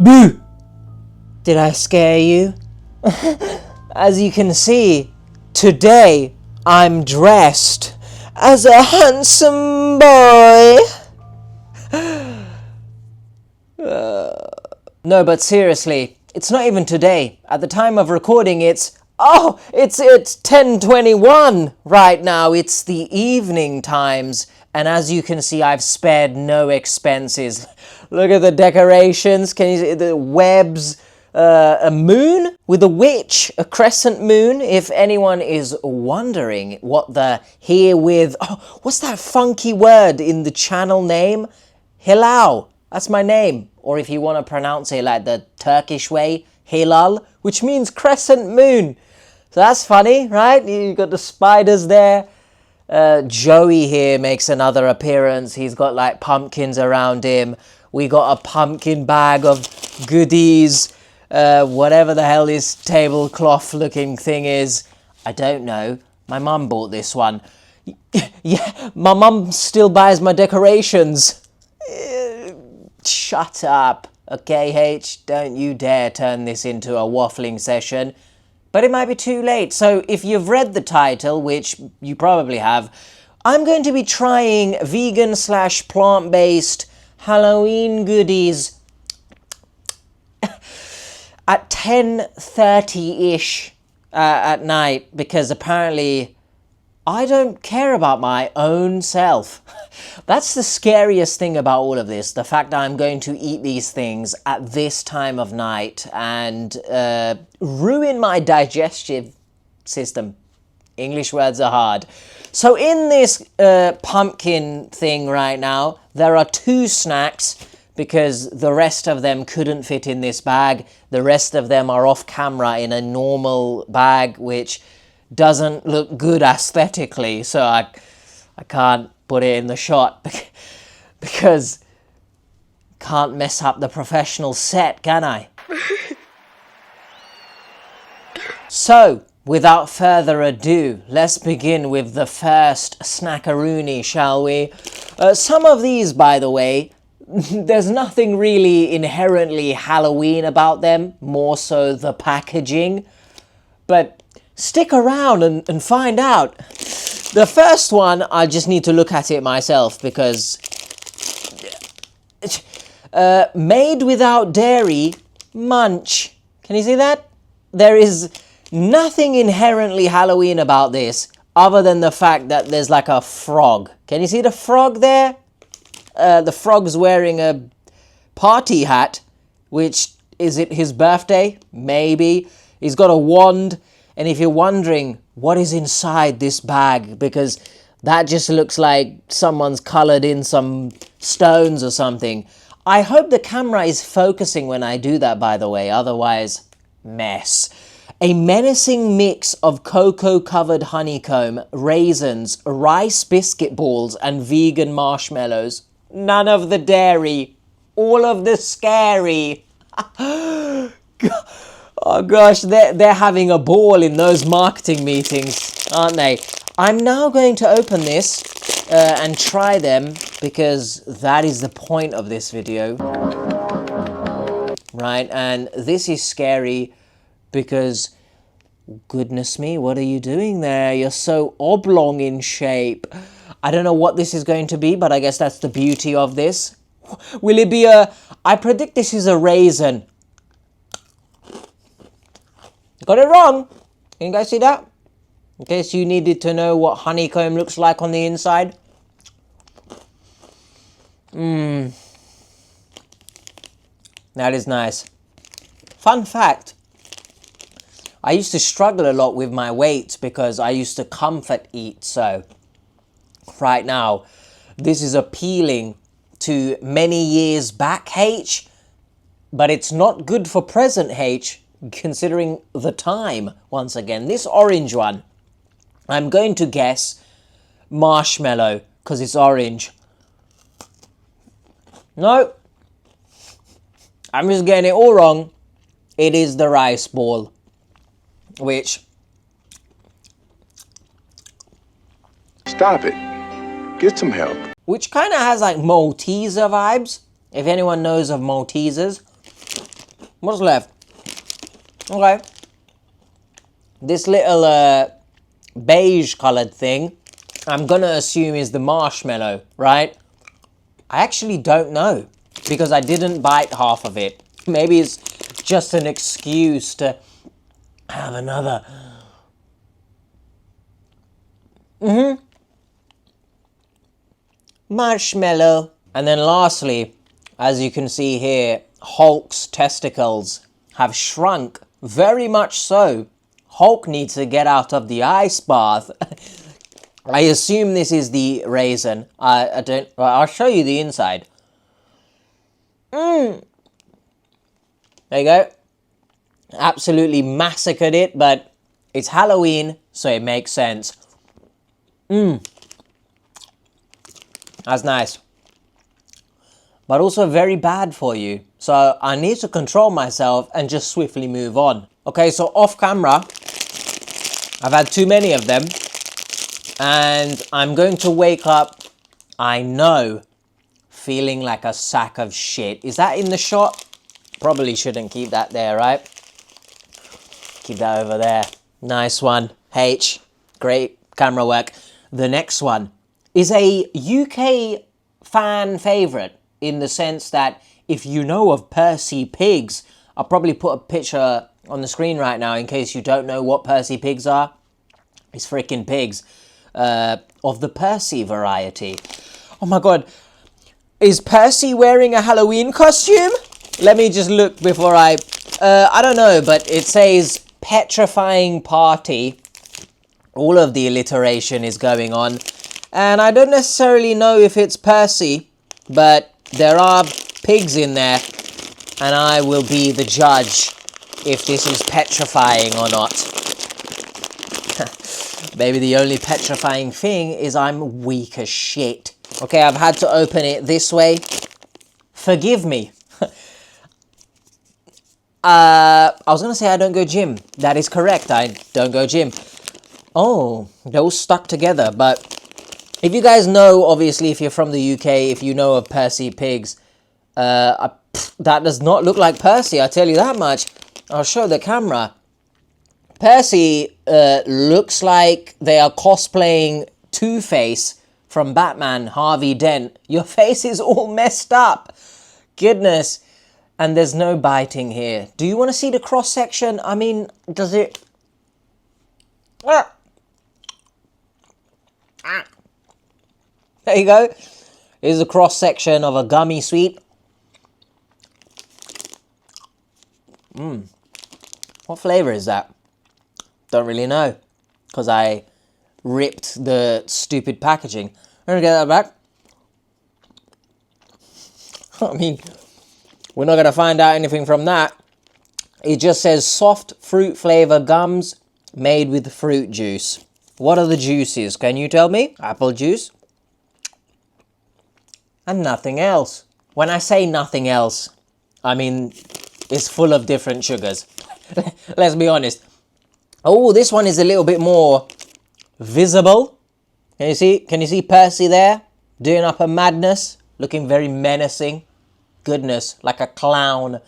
Boo! Did I scare you? As you can see, today I'm dressed as a handsome boy. No, but seriously, it's not even today. At the time of recording, it's 10:21 right now. It's the evening times. And as you can see, I've spared no expenses. Look at the decorations. Can you see the webs? A moon with a witch, a crescent moon. If anyone is wondering what the herewith... Oh, what's that funky word in the channel name? Hilal. That's my name. Or if you want to pronounce it like the Turkish way, Hilal, which means crescent moon. So that's funny, right? You've got the spiders there. Joey here makes another appearance. He's got like pumpkins around him. We got a pumpkin bag of goodies. Whatever the hell this tablecloth looking thing is. I don't know. My mum bought this one. Yeah, my mum still buys my decorations. Shut up. Okay, H, don't you dare turn this into a waffling session. But it might be too late. So if you've read the title, which you probably have, I'm going to be trying vegan/plant-based Halloween goodies at 10:30-ish at night, because apparently I don't care about my own self. That's the scariest thing about all of this, the fact that I'm going to eat these things at this time of night and ruin my digestive system. English words are hard. So in this pumpkin thing right now, there are 2 snacks because the rest of them couldn't fit in this bag. The rest of them are off camera in a normal bag, which doesn't look good aesthetically, so I can't put it in the shot because can't mess up the professional set, can I? So, without further ado, let's begin with the first snackaroonie, shall we? Some of these, by the way, there's nothing really inherently Halloween about them, more so the packaging, but stick around and find out. The first one, I just need to look at it myself because... made without dairy, munch. Can you see that? There is nothing inherently Halloween about this other than the fact that there's like a frog. Can you see the frog there? The frog's wearing a party hat, which, is it his birthday? Maybe. He's got a wand. And if you're wondering what is inside this bag, because that just looks like someone's colored in some stones or something. I hope the camera is focusing when I do that, by the way, otherwise, mess. A menacing mix of cocoa-covered honeycomb, raisins, rice biscuit balls, and vegan marshmallows. None of the dairy. All of the scary. Oh gosh, they're having a ball in those marketing meetings, aren't they? I'm now going to open this and try them because that is the point of this video. Right, and this is scary because, goodness me, what are you doing there? You're so oblong in shape. I don't know what this is going to be, but I guess that's the beauty of this. Will it be a... I predict this is a raisin. Got it wrong. Can you guys see that? In case you needed to know what honeycomb looks like on the inside. That is nice. Fun fact. I used to struggle a lot with my weight because I used to comfort eat. So right now, this is appealing to many years back H. But it's not good for present H. Considering the time, once again. This orange one, I'm going to guess marshmallow, because it's orange. No, I'm just getting it all wrong. It is the rice ball, which... Stop it. Get some help. Which kind of has like Malteser vibes, if anyone knows of Maltesers. What's left? Okay. This little beige colored thing, I'm gonna assume is the marshmallow, right? I actually don't know because I didn't bite half of it. Maybe it's just an excuse to have another. Marshmallow. And then lastly, as you can see here, Hulk's testicles have shrunk, very much so. Hulk needs to get out of the ice bath. I assume this is the raisin. I don't. I'll show you the inside. There you go. Absolutely massacred it, but it's Halloween, so it makes sense. That's nice. But also very bad for you. So I need to control myself and just swiftly move on. Okay, so off camera, I've had too many of them. And I'm going to wake up, I know, feeling like a sack of shit. Is that in the shot? Probably shouldn't keep that there, right? Keep that over there. Nice one. H. Great camera work. The next one is a UK fan favourite in the sense that if you know of Percy Pigs, I'll probably put a picture on the screen right now in case you don't know what Percy Pigs are. It's freaking pigs of the Percy variety. Oh my god. Is Percy wearing a Halloween costume? Let me just look before I don't know, but it says petrifying party. All of the alliteration is going on. And I don't necessarily know if it's Percy, but there are pigs in there. And I will be the judge if this is petrifying or not. Maybe the only petrifying thing is I'm weak as shit. Okay, I've had to open it this way. Forgive me. I was going to say I don't go gym. That is correct. I don't go gym. Oh, those stuck together. But if you guys know, obviously, if you're from the UK, if you know of Percy Pigs, that does not look like Percy, I'll tell you that much. I'll show the camera. Percy looks like they are cosplaying Two-Face from Batman, Harvey Dent. Your face is all messed up. Goodness. And there's no biting here. Do you want to see the cross-section? I mean, does it... There you go. Here's a cross-section of a gummy sweet. What flavour is that? Don't really know. Because I ripped the stupid packaging. I'm going to get that back. I mean, we're not going to find out anything from that. It just says soft fruit flavour gums made with fruit juice. What are the juices? Can you tell me? Apple juice. And nothing else. When I say nothing else, I mean it's full of different sugars. Let's be honest. Oh, this one is a little bit more visible. Can you see? Can you see Percy there? Doing up a madness. Looking very menacing. Goodness, like a clown.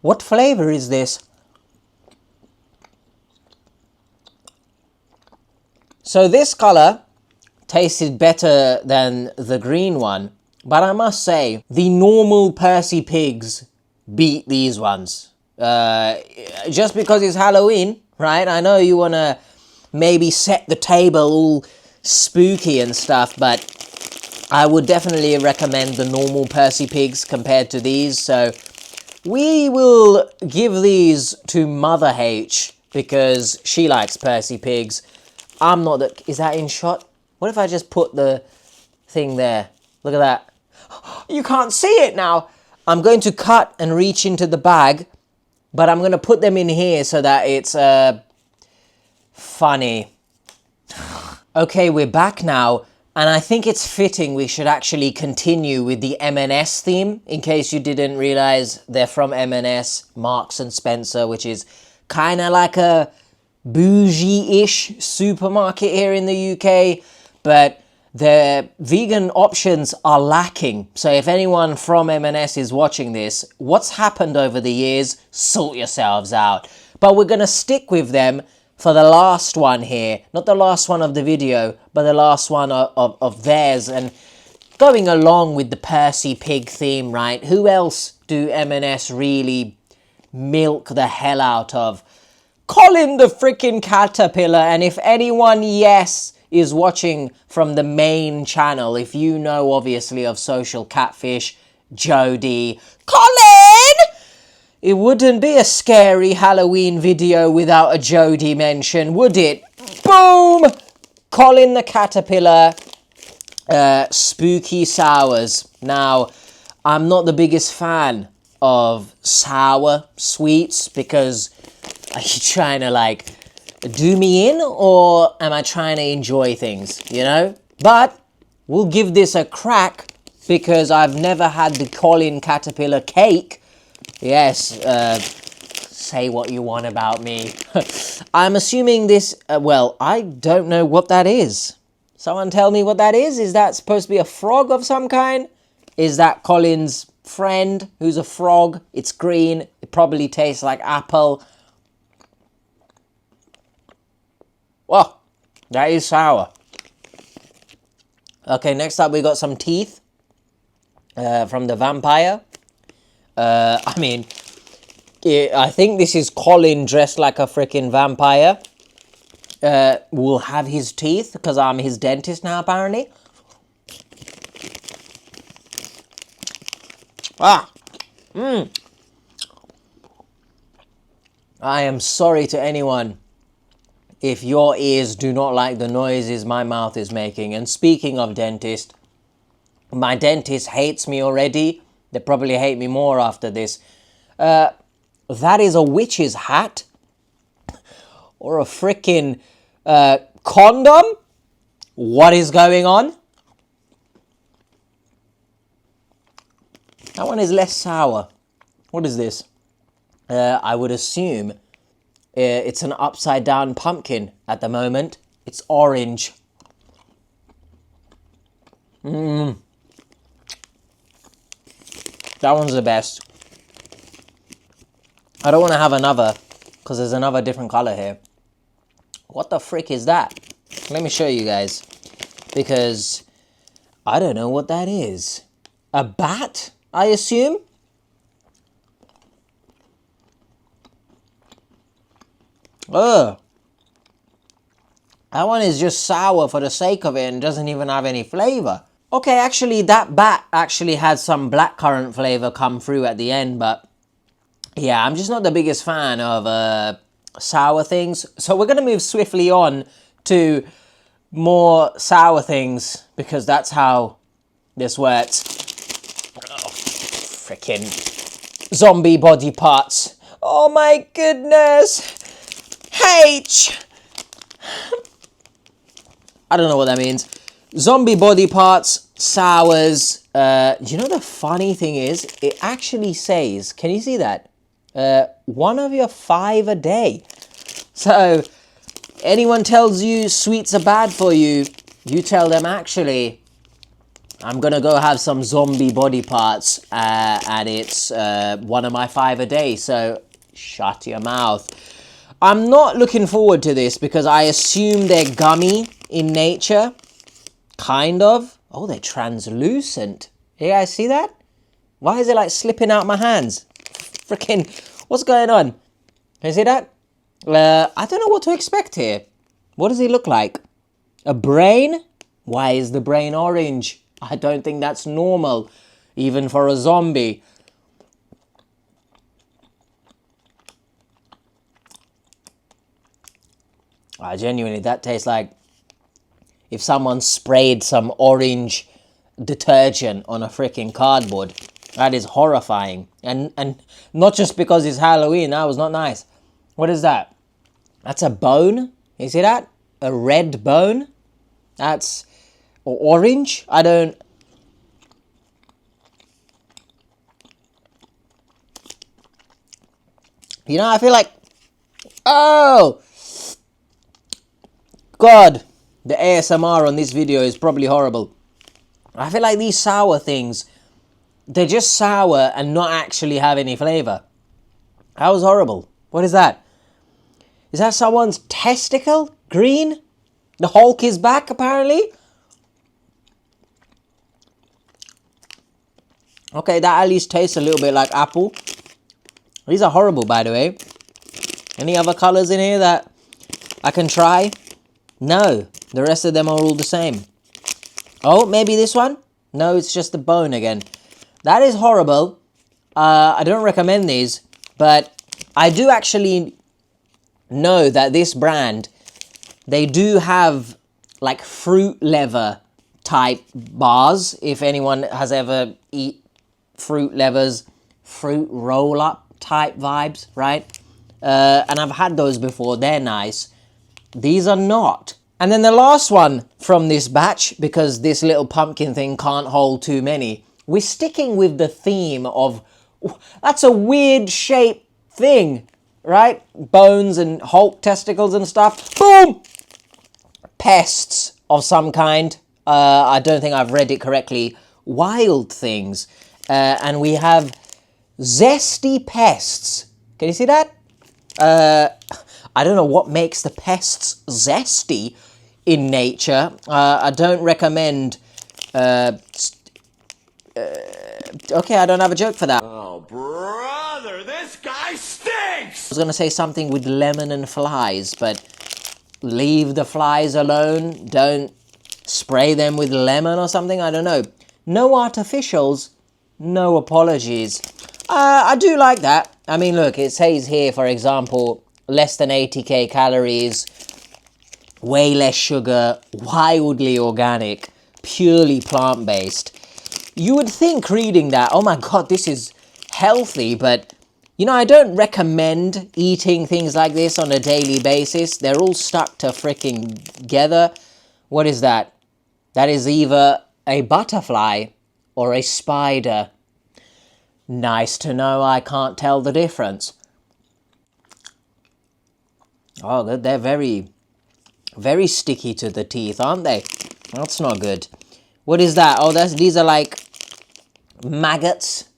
What flavour is this? So this colour tasted better than the green one. But I must say, the normal Percy Pigs beat these ones. Just because it's Halloween, right? I know you want to maybe set the table all spooky and stuff, but I would definitely recommend the normal Percy Pigs compared to these. So we will give these to Mother H because she likes Percy Pigs. I'm not the... Is that in shot? What if I just put the thing there? Look at that. You can't see it now. I'm going to cut and reach into the bag, but I'm going to put them in here so that it's funny. Okay, we're back now, and I think it's fitting we should actually continue with the M&S theme. In case you didn't realize, they're from M&S, Marks and Spencer, which is kind of like a bougie-ish supermarket here in the UK, but the vegan options are lacking. So if anyone from M&S is watching this, what's happened over the years, sort yourselves out. But we're going to stick with them for the last one here. Not the last one of the video, but the last one of theirs. And going along with the Percy Pig theme, right? Who else do M&S really milk the hell out of? Colin the freaking Caterpillar. And if anyone, yes, is watching from the main channel, if you know obviously of Social Catfish, Jodie, Colin, it wouldn't be a scary Halloween video without a Jodie mention, would it? Boom! Colin the Caterpillar, Spooky Sours. Now, I'm not the biggest fan of sour sweets because are you trying to like do me in, or am I trying to enjoy things, you know? But we'll give this a crack because I've never had the Colin Caterpillar cake. Yes, say what you want about me. I'm assuming this, well, I don't know what that is. Someone tell me what that is. Is that supposed to be a frog of some kind? Is that Colin's friend who's a frog? It's green. It probably tastes like apple. Well, that is sour. Okay, next up we got some teeth from the vampire. I mean, I think this is Colin dressed like a freaking vampire. Will have his teeth because I'm his dentist now, apparently. I am sorry to anyone if your ears do not like the noises my mouth is making. And speaking of dentist, my dentist hates me already. They probably hate me more after this. That is a witch's hat? Or a freaking condom? What is going on? That one is less sour. What is this? I would assume it's an upside down pumpkin at the moment. It's orange. That one's the best. I don't want to have another because there's another different color here. What the frick is that? Let me show you guys because I don't know what that is. A bat, I assume? Ugh. That one is just sour for the sake of it and doesn't even have any flavor. Okay, actually, that bat actually had some blackcurrant flavor come through at the end, but yeah, I'm just not the biggest fan of sour things. So we're going to move swiftly on to more sour things because that's how this works. Oh, freaking zombie body parts. Oh my goodness. H. I don't know what that means. Zombie body parts, sours. You know the funny thing is, it actually says, can you see that? One of your 5 a day. So, anyone tells you sweets are bad for you, you tell them actually, I'm gonna go have some zombie body parts, and it's one of my 5 a day. So, shut your mouth. I'm not looking forward to this because I assume they're gummy in nature. Kind of. Oh, they're translucent. You guys see that? Why is it like slipping out my hands? Freaking, what's going on? Can you see that? I don't know what to expect here. What does he look like? A brain? Why is the brain orange? I don't think that's normal, even for a zombie. Genuinely, that tastes like if someone sprayed some orange detergent on a freaking cardboard. That is horrifying. And not just because it's Halloween, that was not nice. What is that? That's a bone? You see that? A red bone? That's orange? I don't... You know, I feel like... Oh! God. The ASMR on this video is probably horrible. I feel like these sour things, they're just sour and not actually have any flavour. That was horrible. What is that? Is that someone's testicle? Green? The Hulk is back, apparently? Okay, that at least tastes a little bit like apple. These are horrible, by the way. Any other colours in here that I can try? No. The rest of them are all the same. Oh, maybe this one? No, it's just the bone again. That is horrible. I don't recommend these, but I do actually know that this brand, they do have like fruit leather type bars. If anyone has ever eat fruit levers, fruit roll up type vibes, right? And I've had those before. They're nice. These are not. And then the last one from this batch, because this little pumpkin thing can't hold too many, we're sticking with the theme of, that's a weird shaped thing, right? Bones and Hulk testicles and stuff. Boom! Pests of some kind. I don't think I've read it correctly. Wild things. And we have zesty pests. Can you see that? I don't know what makes the pests zesty in nature. I don't recommend... okay, I don't have a joke for that. Oh, brother, this guy stinks! I was going to say something with lemon and flies, but leave the flies alone. Don't spray them with lemon or something. I don't know. No artificials, no apologies. I do like that. I mean, look, it says here, for example, less than 80k calories, way less sugar, wildly organic, purely plant-based. You would think reading that, oh my god, this is healthy, but, you know, I don't recommend eating things like this on a daily basis. They're all stuck to freaking together. What is that? That is either a butterfly or a spider. Nice to know I can't tell the difference. Oh, they're very, very sticky to the teeth, aren't they? That's not good. What is that? Oh, these are like maggots,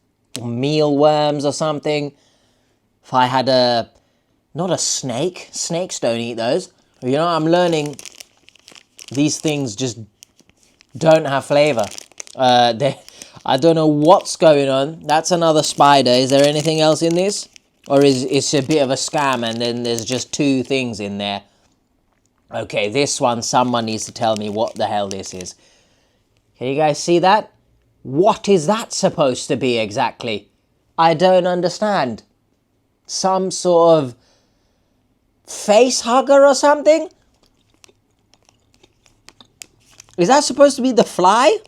mealworms or something. If I had not a snake. Snakes don't eat those. You know, I'm learning these things just don't have flavour. I don't know what's going on. That's another spider. Is there anything else in this? Or is it's a bit of a scam and then there's just two things in there? Okay, this one, someone needs to tell me what the hell this is. Can you guys see that? What is that supposed to be exactly? I don't understand. Some sort of face hugger or something? Is that supposed to be the fly?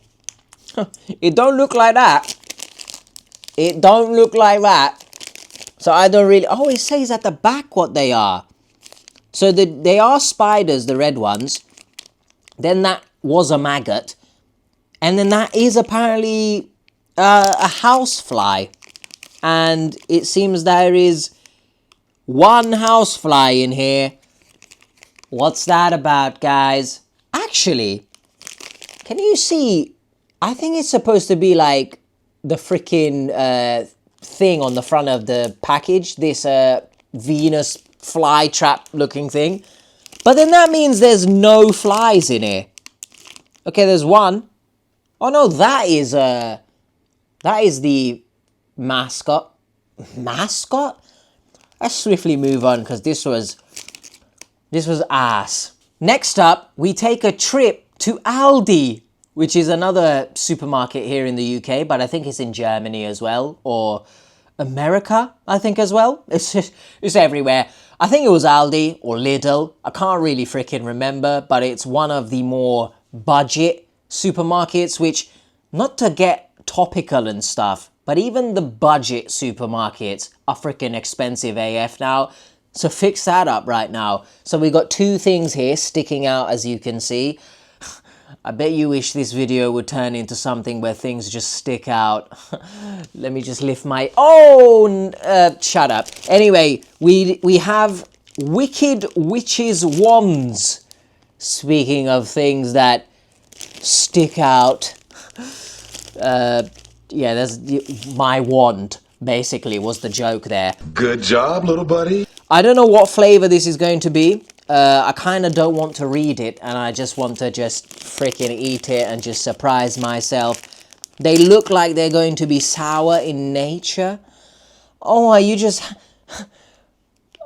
It don't look like that. It don't look like that. So I don't really... Oh, it says at the back what they are. So they are spiders, the red ones. Then that was a maggot. And then that is apparently a housefly. And it seems there is one housefly in here. What's that about, guys? Actually, can you see... I think it's supposed to be like the freaking thing on the front of the package. This Venus flytrap looking thing. But then that means there's no flies in here. Okay, there's one. Oh no, that is the mascot. Mascot? Let's swiftly move on because this was ass. Next up, we take a trip to Aldi, which is another supermarket here in the UK, but I think it's in Germany as well, or America, I think as well. It's everywhere. I think it was Aldi or Lidl. I can't really freaking remember, but it's one of the more budget supermarkets, which, not to get topical and stuff, but even the budget supermarkets are freaking expensive AF now. So fix that up right now. So we got two things here sticking out, as you can see. I bet you wish this video would turn into something where things just stick out. Let me just lift my... Oh, shut up. Anyway, we have Wicked Witches Wands speaking of things that stick out, yeah, there's my wand, basically, was the joke there. Good job, little buddy. I don't know what flavor this is going to be. I kind of don't want to read it, and I just want to just freaking eat it and just surprise myself. They look like they're going to be sour in nature. Oh, are you just...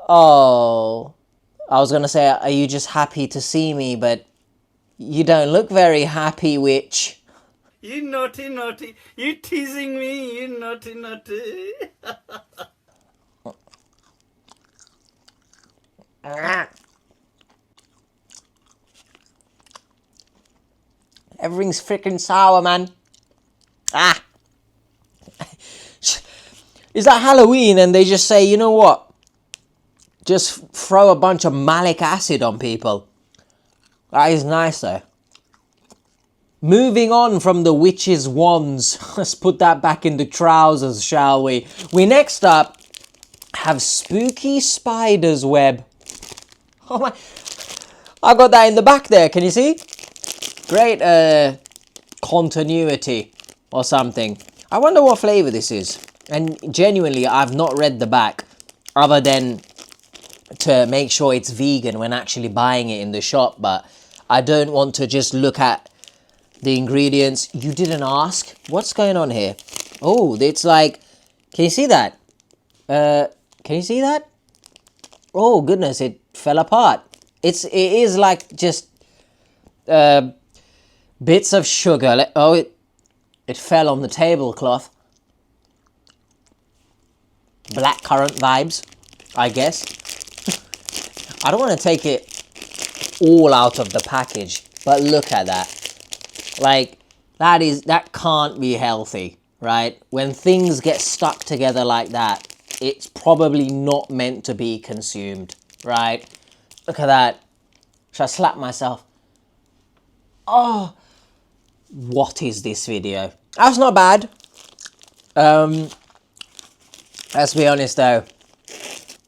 Oh, I was going to say, are you just happy to see me, but you don't look very happy, witch. You naughty, naughty. You teasing me, you naughty, naughty. Everything's freaking sour, man. Ah. Is that Halloween and they just say, you know what? Just throw a bunch of malic acid on people. That is nice, though. Moving on from the witch's wands. Let's put that back in the trousers, shall we? We next up have Spooky Spider's Web. Oh my... I got that in the back there, can you see? Great continuity or something. I wonder what flavor this is. And genuinely, I've not read the back other than to make sure it's vegan when actually buying it in the shop, but I don't want to just look at the ingredients. You didn't ask? What's going on here? Oh, it's like, can you see that? Can you see that? Oh goodness, it fell apart. It is like just bits of sugar. Oh, it fell on the tablecloth. Blackcurrant vibes, I guess. I don't want to take it all out of the package, but look at that. Like, that can't be healthy, right? When things get stuck together like that, it's probably not meant to be consumed, right? Look at that. Should I slap myself? Oh, what is this video? That's not bad. Let's be honest though,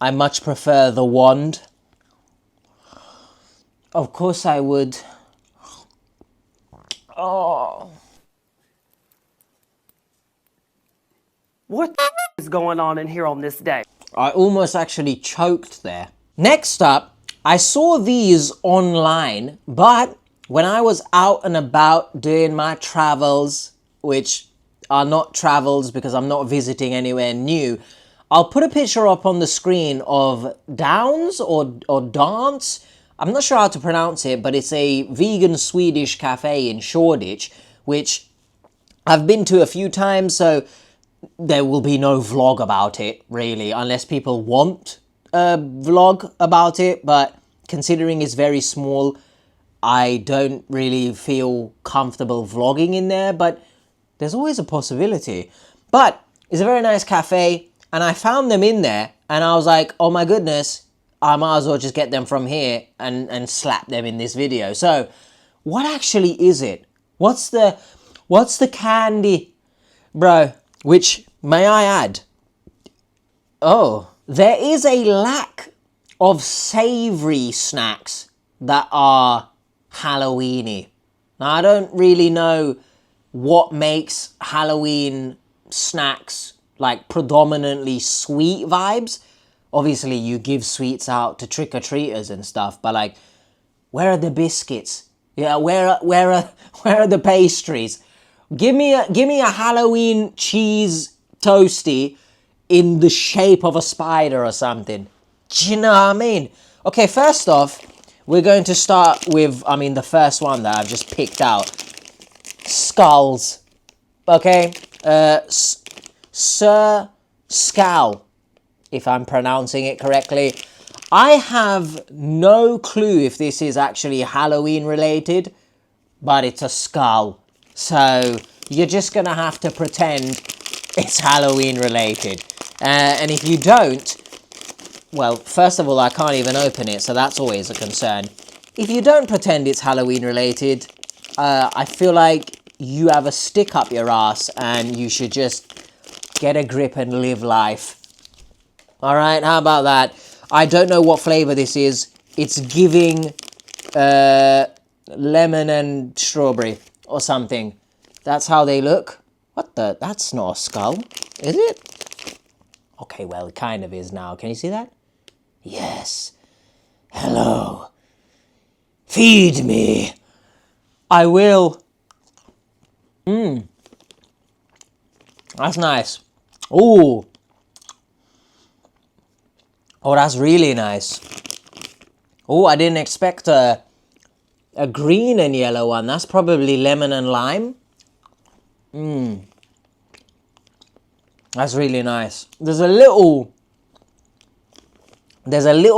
I much prefer the wand. Of course I would. Oh. What is going on in here on this day? I almost actually choked there. Next up, I saw these online, but when I was out and about doing my travels, which are not travels because I'm not visiting anywhere new, I'll put a picture up on the screen of Downs or Dance. I'm not sure how to pronounce it, but it's a vegan Swedish cafe in Shoreditch, which I've been to a few times, so there will be no vlog about it, really, unless people want a vlog about it, but considering it's very small, I don't really feel comfortable vlogging in there, but there's always a possibility. But it's a very nice cafe, and I found them in there, and I was like, oh my goodness, I might as well just get them from here and slap them in this video. So, what actually is it? What's the candy? Bro, which, may I add, oh, there is a lack of savoury snacks that are Halloweeny. Now, I don't really know what makes Halloween snacks like predominantly sweet vibes. Obviously, you give sweets out to trick-or-treaters and stuff, but like, where are the biscuits? Yeah, where are the pastries? Give me a Halloween cheese toasty in the shape of a spider or something. Do you know what I mean? Okay, first off, we're going to start with, the first one that I've just picked out. Skulls. Okay? Sir Scowl, if I'm pronouncing it correctly. I have no clue if this is actually Halloween related, but it's a skull. So you're just gonna have to pretend it's Halloween related. And if you don't, well, first of all, I can't even open it, so that's always a concern. If you don't pretend it's Halloween related, I feel like you have a stick up your ass and you should just get a grip and live life. Alright, how about that? I don't know what flavour this is. It's giving lemon and strawberry or something. That's how they look. What the? That's not a skull, is it? Okay, well, it kind of is now. Can you see that? Yes. Hello. Feed me. I will. That's nice. Ooh. Oh, that's really nice. Oh, I didn't expect a green and yellow one. That's probably lemon and lime. That's really nice. There's a little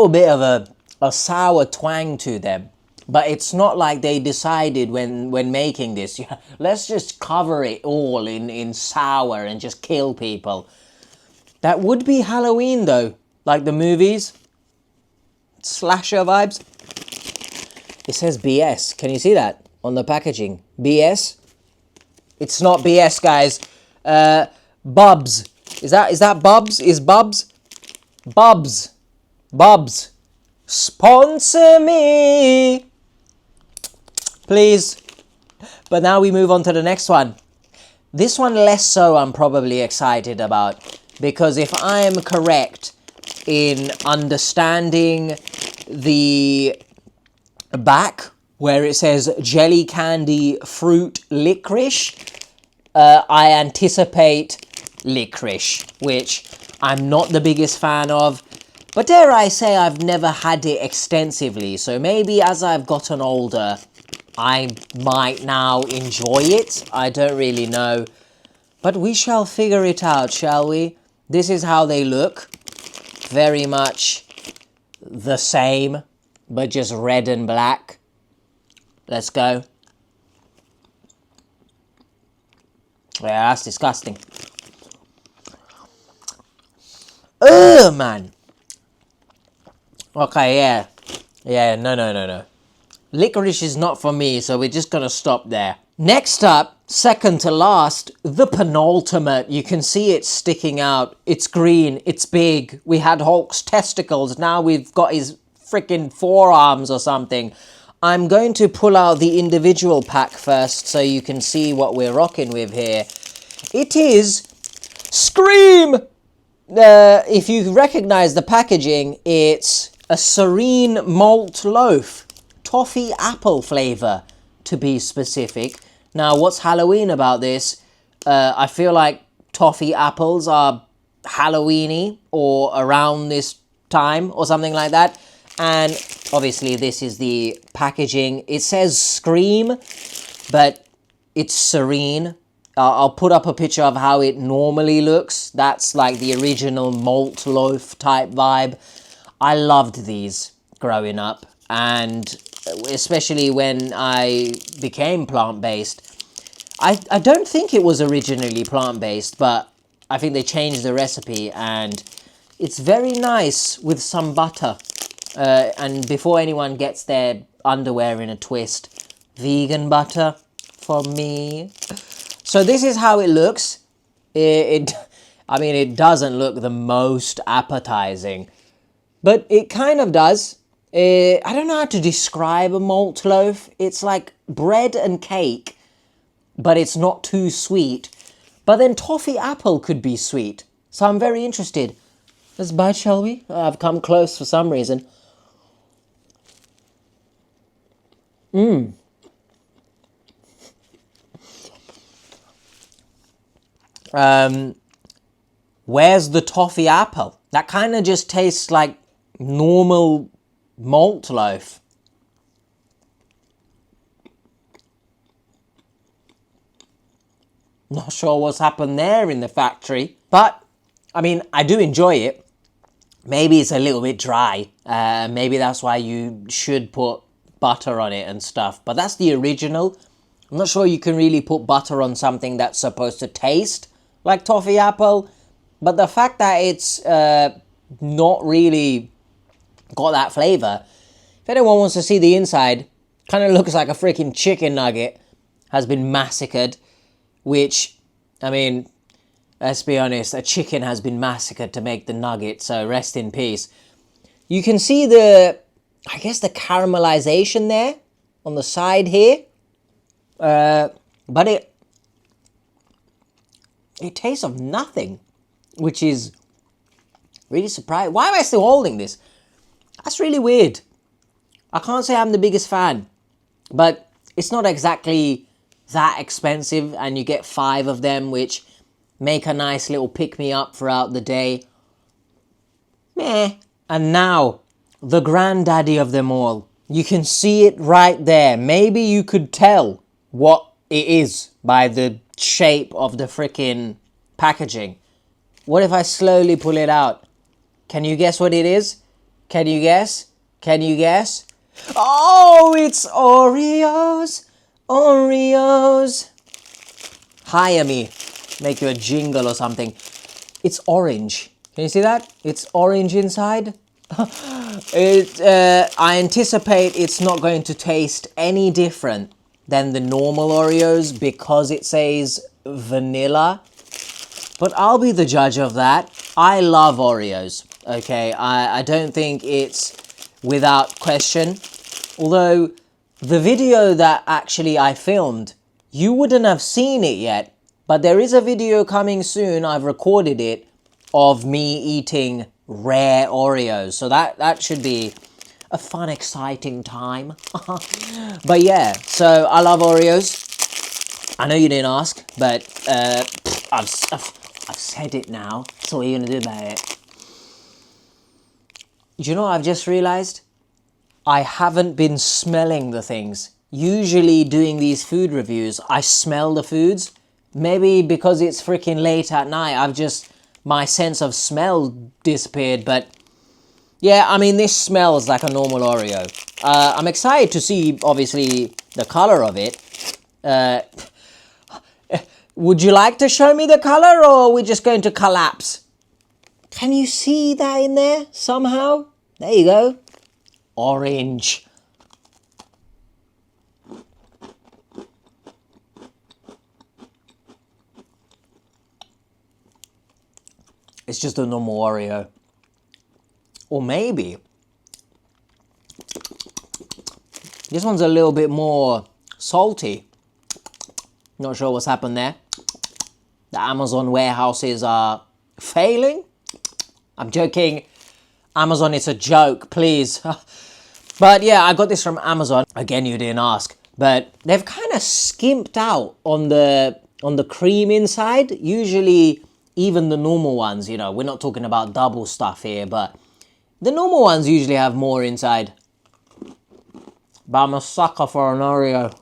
bit of a sour twang to them. But it's not like they decided when making this, let's just cover it all in sour and just kill people. That would be Halloween though, like the movies. Slasher vibes. It says BS. Can you see that on the packaging? BS? It's not BS, guys. Bubs. Is that Bubs? Is Bubs? Bubs. Bubs. Sponsor me. Please. But now we move on to the next one. This one less so I'm probably excited about, because if I am correct in understanding the back where it says jelly candy fruit licorice, I anticipate licorice, which I'm not the biggest fan of. But dare I say I've never had it extensively, so maybe as I've gotten older, I might now enjoy it. I don't really know. But we shall figure it out, shall we? This is how they look. Very much the same, but just red and black. Let's go. Yeah, that's disgusting. Ugh, man. Okay, yeah. Yeah, no. Licorice is not for me, so we're just gonna stop there. Next up, second to last, the penultimate. You can see it sticking out. It's green, it's big. We had Hulk's testicles, now we've got his freaking forearms or something. I'm going to pull out the individual pack first so you can see what we're rocking with here. It is Scream! If you recognize the packaging, it's a serene malt loaf. Toffee apple flavour, to be specific. Now, what's Halloween about this? I feel like toffee apples are Halloweeny or around this time or something like that. And obviously this is the packaging. It says Scream, but it's serene. I'll put up a picture of how it normally looks. That's like the original malt loaf type vibe. I loved these growing up, and especially when I became plant-based. I don't think it was originally plant-based, but I think they changed the recipe, and it's very nice with some butter. And before anyone gets their underwear in a twist, vegan butter for me. So this is how it looks. I mean, it doesn't look the most appetizing, but it kind of does. I don't know how to describe a malt loaf. It's like bread and cake, but it's not too sweet. But then toffee apple could be sweet. So I'm very interested. Let's bite, shall we? I've come close for some reason. Where's the toffee apple? That kind of just tastes like normal malt loaf. Not sure what's happened there in the factory, but I mean, I do enjoy it. Maybe it's a little bit dry. Maybe that's why you should put butter on it and stuff. But that's the original. I'm not sure you can really put butter on something that's supposed to taste like toffee apple. But the fact that it's not really got that flavour. If anyone wants to see the inside, kind of looks like a freaking chicken nugget has been massacred. Which, I mean, let's be honest, a chicken has been massacred to make the nugget, so rest in peace. You can see the I guess the caramelization there on the side here. But it tastes of nothing, which is really surprising. Why am I still holding this? That's really weird. I can't say I'm the biggest fan, but it's not exactly that expensive, and you get 5 of them, which make a nice little pick-me-up throughout the day. Meh. And now, the granddaddy of them all. You can see it right there. Maybe you could tell what it is by the shape of the freaking packaging. What if I slowly pull it out? Can you guess what it is? Can you guess? Can you guess? Oh, it's Oreos! Oreos! Hire me. Make you a jingle or something. It's orange. Can you see that? It's orange inside. I anticipate it's not going to taste any different than the normal Oreos because it says vanilla. But I'll be the judge of that. I love Oreos. Okay, I don't think it's without question. Although the video that actually I filmed, you wouldn't have seen it yet. But there is a video coming soon, I've recorded it, of me eating rare Oreos. So that should be a fun, exciting time. But yeah, so I love Oreos. I know you didn't ask, but I've said it now. So what are you going to do about it? Do you know what I've just realized? I haven't been smelling the things. Usually doing these food reviews, I smell the foods. Maybe because it's freaking late at night, my sense of smell disappeared, but yeah, I mean, this smells like a normal Oreo. I'm excited to see, obviously, the color of it. Would you like to show me the color, or are we just going to collapse? Can you see that in there somehow? There you go. Orange. It's just a normal Oreo. Or maybe this one's a little bit more salty. Not sure what's happened there. The Amazon warehouses are failing. I'm joking. Amazon, it's a joke, please. But yeah, I got this from Amazon. Again, you didn't ask. But they've kind of skimped out on the cream inside. Usually, even the normal ones, you know, we're not talking about double stuff here, but the normal ones usually have more inside. But I'm a sucker for an Oreo.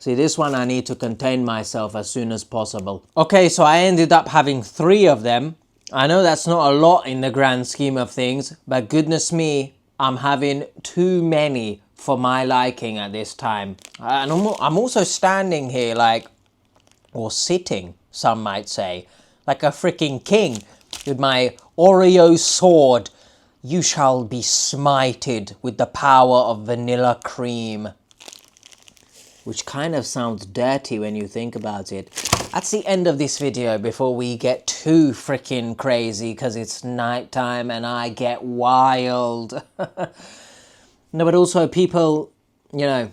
See, this one I need to contain myself as soon as possible. Okay, so I ended up having 3 of them. I know that's not a lot in the grand scheme of things, but goodness me, I'm having too many for my liking at this time. And I'm also standing here like, or sitting, some might say, like a freaking king with my Oreo sword. You shall be smited with the power of vanilla cream. Which kind of sounds dirty when you think about it. That's the end of this video before we get too freaking crazy because it's nighttime and I get wild. No, but also people, you know,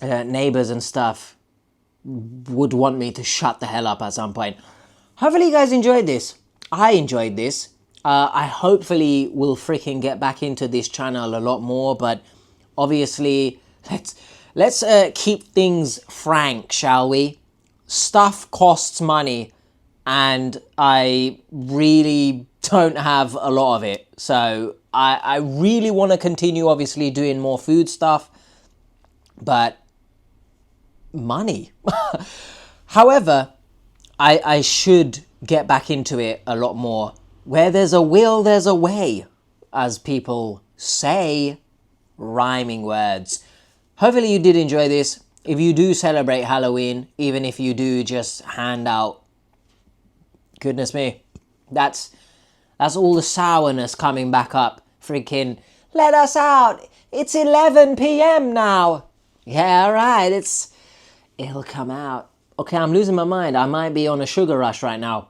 neighbors and stuff would want me to shut the hell up at some point. Hopefully you guys enjoyed this. I enjoyed this. I hopefully will freaking get back into this channel a lot more, but obviously let's keep things frank, shall we? Stuff costs money and I really don't have a lot of it. So I really want to continue obviously doing more food stuff, but money. However, I should get back into it a lot more. Where there's a will, there's a way, as people say, rhyming words. Hopefully you did enjoy this. If you do celebrate Halloween, even if you do just hand out, goodness me, that's all the sourness coming back up. Freaking, let us out. It's 11 p.m. now. Yeah, all right, it'll come out. Okay, I'm losing my mind. I might be on a sugar rush right now.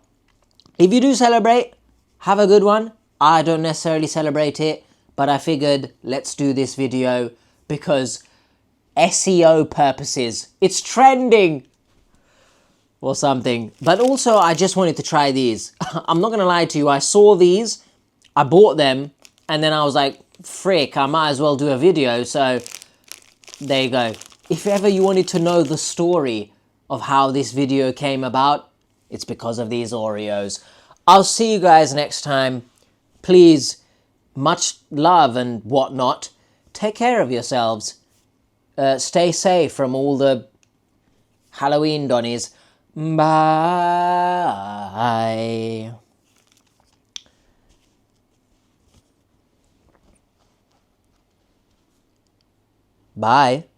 If you do celebrate, Have a good one. I don't necessarily celebrate it, but I figured let's do this video because SEO purposes. It's trending or something. But also I just wanted to try these. I'm not going to lie to you. I saw these, I bought them, and then I was like, frick, I might as well do a video. So there you go. If ever you wanted to know the story of how this video came about, it's because of these Oreos. I'll see you guys next time. Please, much love and whatnot. Take care of yourselves. Stay safe from all the Halloween donnies. Bye. Bye.